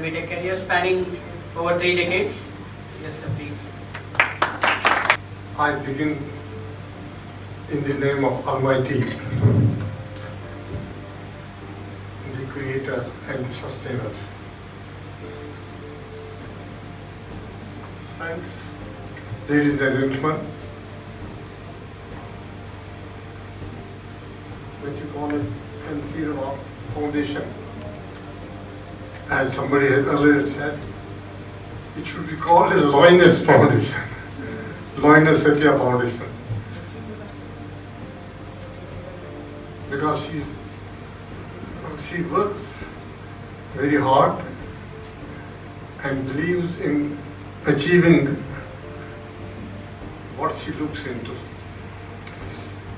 B.Tech career spanning over 3 decades. Yes, sir, please. I begin in the name of Almighty, the Creator and the Sustainer. Friends, ladies and gentlemen, what you call it, Kanteerawa Foundation, as somebody has earlier said, it should be called a Loiness Foundation, Loiness Sathya Foundation, because she works very hard and believes in achieving what she looks into.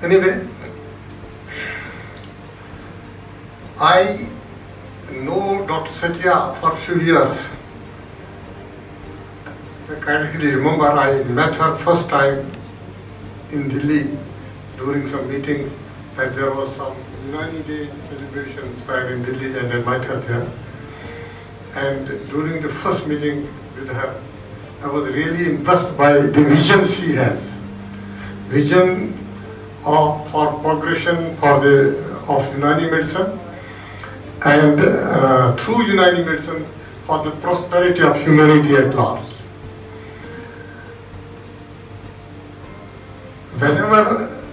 Anyway, I know Dr. Sathya for a few years. I can't really remember, I met her first time in Delhi during some meeting, that there was some Unani Day celebrations back in Delhi, and I met her there. And during the first meeting with her, I was really impressed by the vision she has. Vision for progression of Unani medicine, and through Unani medicine for the prosperity of humanity at large. Whenever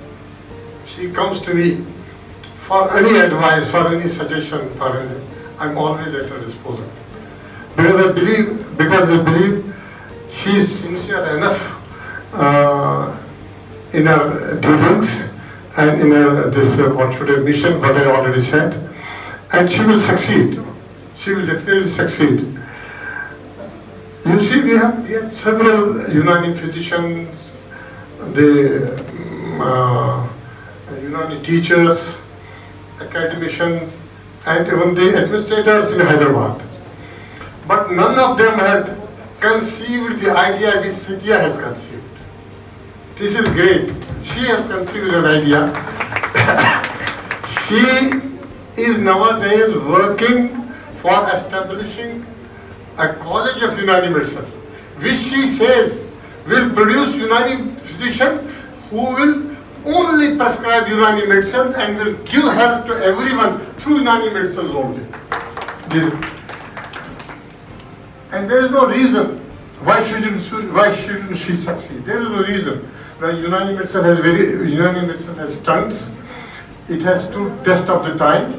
she comes to me for any advice, for any suggestion, I'm always at her disposal. Because I believe she is sincere enough in her dealings and in her mission, what I already said. And she will succeed. She will definitely succeed. You see, we had several Unani physicians, the Unani teachers, academicians, and even the administrators in Hyderabad. But none of them had conceived the idea which Sathya has conceived. This is great. She has conceived an idea. She is nowadays working for establishing a college of Unani medicine, which she says will produce Unani physicians who will only prescribe Unani medicines and will give health to everyone through Unani medicines only. And there is no reason why shouldn't she succeed. There is no reason. Unani medicine has strengths. It has stood test of the time.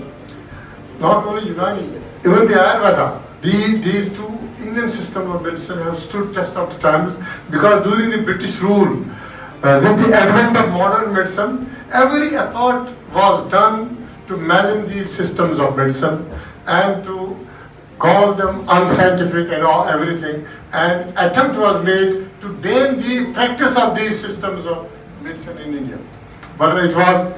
Not only Unani, even the Ayurveda. These two Indian systems of medicine have stood test of the times, because during the British rule, with the advent of modern medicine, every effort was done to malign these systems of medicine and to call them unscientific and everything. And attempt was made to ban the practice of these systems of medicine in India. But it was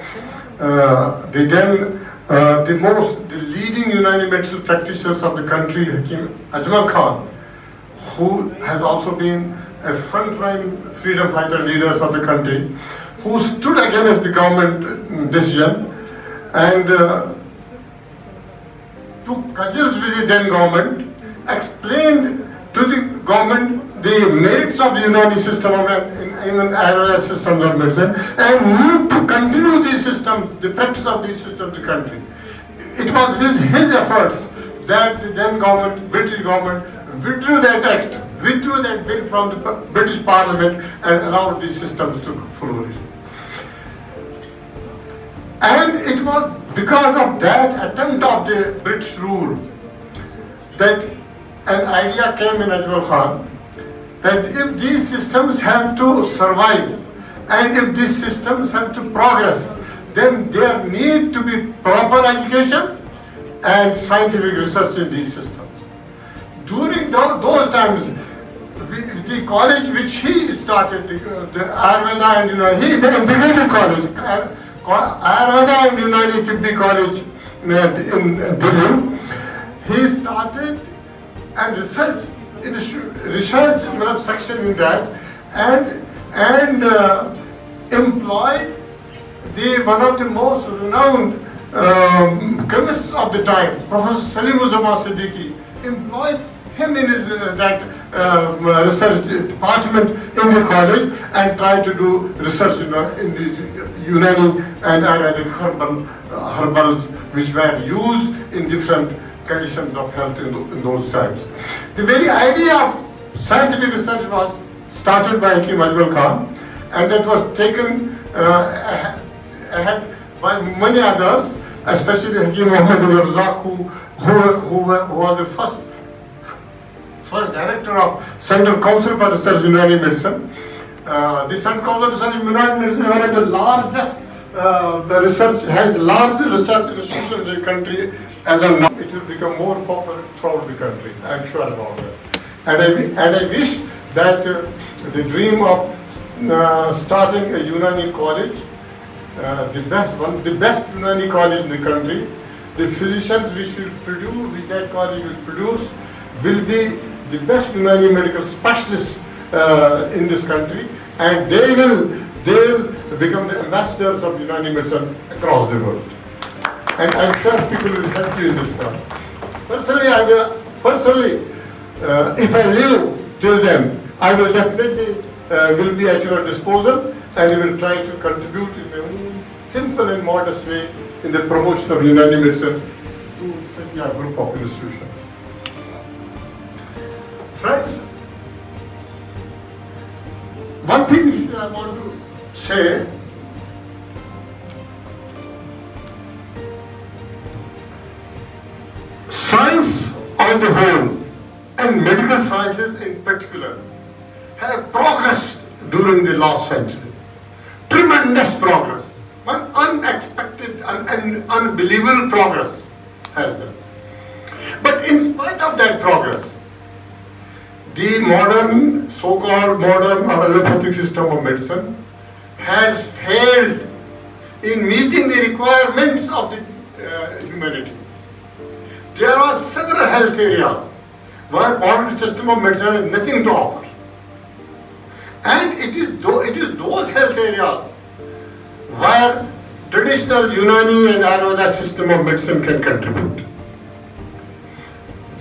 the leading Unani medical practitioners of the country, Hakim Ajmal Khan, who has also been a frontline freedom fighter leaders of the country, who stood against the government decision and took cudgels with the then government, explained to the government the merits of the Unani system and Ayurveda systems of medicine, and moved to continue these systems, the practice of these systems in the country. It was with his efforts that the then government, British government, withdrew that act, withdrew that bill from the British Parliament and allowed these systems to flourish. And it was because of that attempt of the British rule that an idea came in Ajmal Khan that if these systems have to survive and if these systems have to progress, then there need to be proper education and scientific research in these systems. During those times, the college which he started, the Ayurveda and Unani, he the integrated college, Ayurveda and Unani Tibbi College in Delhi, he started and research section in that, and employed one of the most renowned chemists of the time, Professor Salim Uzama Siddiqui, employ him in his research department in the college and try to do research in the Unani and Ayurvedic herbals which were used in different conditions of health in those times. The very idea of scientific research was started by Hakim Ajmal Khan, and that was taken ahead by many others, especially Hakim Muhammad Razak, who was the first director of Central Council for Research in Unani Medicine. The Central Council for Research in Unani Medicine is one of the largest has the largest research institutions in the country as of now. It will become more popular throughout the country. I am sure about that. And I wish that the dream of starting a Unani college, the best Unani college in the country, the physicians which that college will produce will be the best Unani medical specialists in this country, and they will become the ambassadors of Unani medicine across the world. And I'm sure people will help you in this part. Personally, if I live till then, I will definitely will be at your disposal, and I will try to contribute in a simple and modest way in the promotion of Unani medicine through such a group of institutions. Friends, one thing which I want to say, science on the whole and medical sciences in particular have progressed during the last century. Tremendous progress. One unexpected and unbelievable progress has done. But in spite of that progress, the modern, so-called modern or allopathic system of medicine has failed in meeting the requirements of the humanity. There are several health areas where modern system of medicine has nothing to offer. And it is those health areas where traditional Unani and Ayurveda system of medicine can contribute.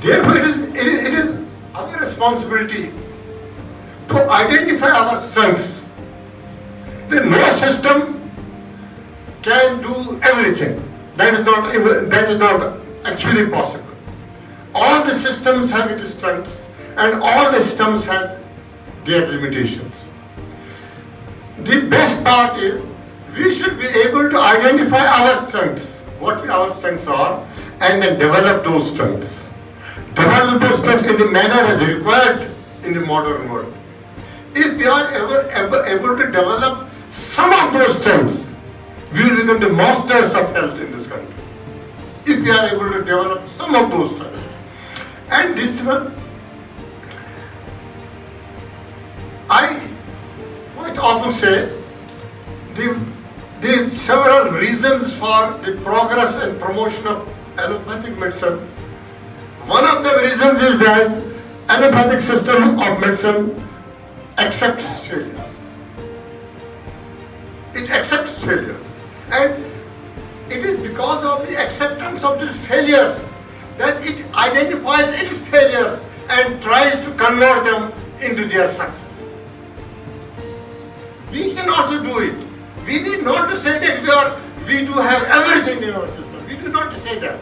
Therefore, it is our responsibility to identify our strengths. That no system can do everything. That is not actually possible. All the systems have its strengths, and all the systems have their limitations. The best part is we should be able to identify our strengths, what our strengths are, and then develop those strengths. Develop those strengths in the manner as required in the modern world. If we are ever able to develop some of those strengths, we will become the masters of health in this country. If we are able to develop some of those strengths. And this one, I quite often say the several reasons for the progress and promotion of allopathic medicine. One of the reasons is that allopathic system of medicine accepts failures. It accepts failures. And it is because of the acceptance of these failures that it identifies its failures and tries to convert them into their success. We can also do it. We need not to say that we do have everything in our system. We do not say that.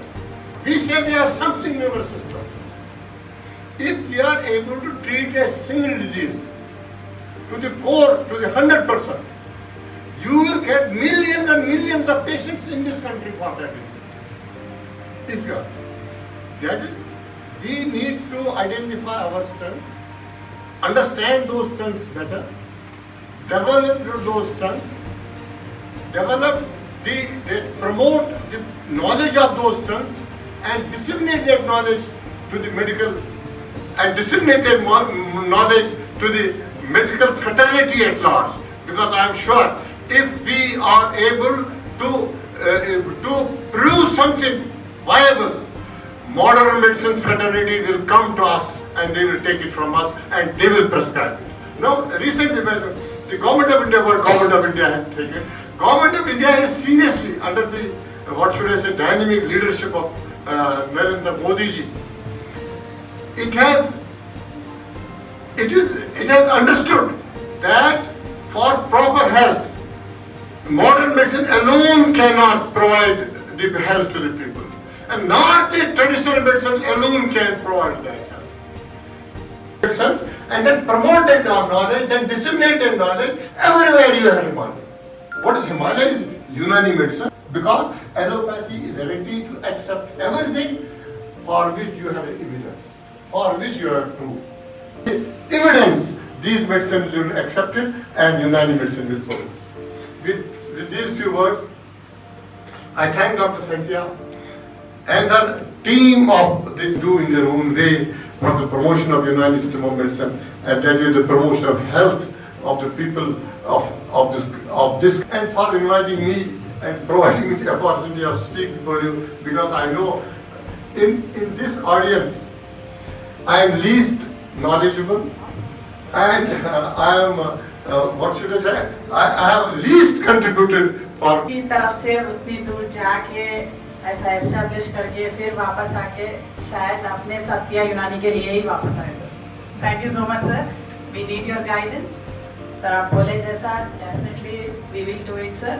We say we have something in our system. If we are able to treat a single disease to the core, to the 100%, you will get millions and millions of patients in this country for that reason. If you are. That is, we need to identify our strengths, understand those strengths better, develop those strengths, promote the knowledge of those strengths, and disseminate that knowledge to the medical, and disseminate that knowledge to the medical fraternity at large. Because I am sure if we are able to produce something viable, modern medicine fraternity will come to us and they will take it from us and they will prescribe it. Now, recently, the government of India, what government of India has taken, government of India is seriously under the, dynamic leadership of Narendra Modi ji, it has understood that for proper health, modern medicine alone cannot provide the health to the people, and not the traditional medicine alone can provide that health. And then promote that knowledge, then disseminate that knowledge everywhere you have Himalaya. What is Himalaya? Is Unani medicine, because allopathy is ready to accept everything for which you have evidence, for which you have proof. Evidence, these medicines will accept it and Unani medicine will follow. With these few words, I thank Dr. Sathya and the team of this do in their own way for the promotion of Unani system of medicine, and that is the promotion of health of the people of this, and for inviting me and providing me the opportunity of speaking before you, because I know in this audience I am least knowledgeable, and I am what should I say? I have least contributed for. की तरफ से उतनी दूर जाके ऐसा establish करके फिर वापस आके शायद अपने सत्या यूनानी के लिए ही वापस आए sir. Thank you so much sir. We need your guidance. Sir आप बोले जैसा definitely we will do it sir.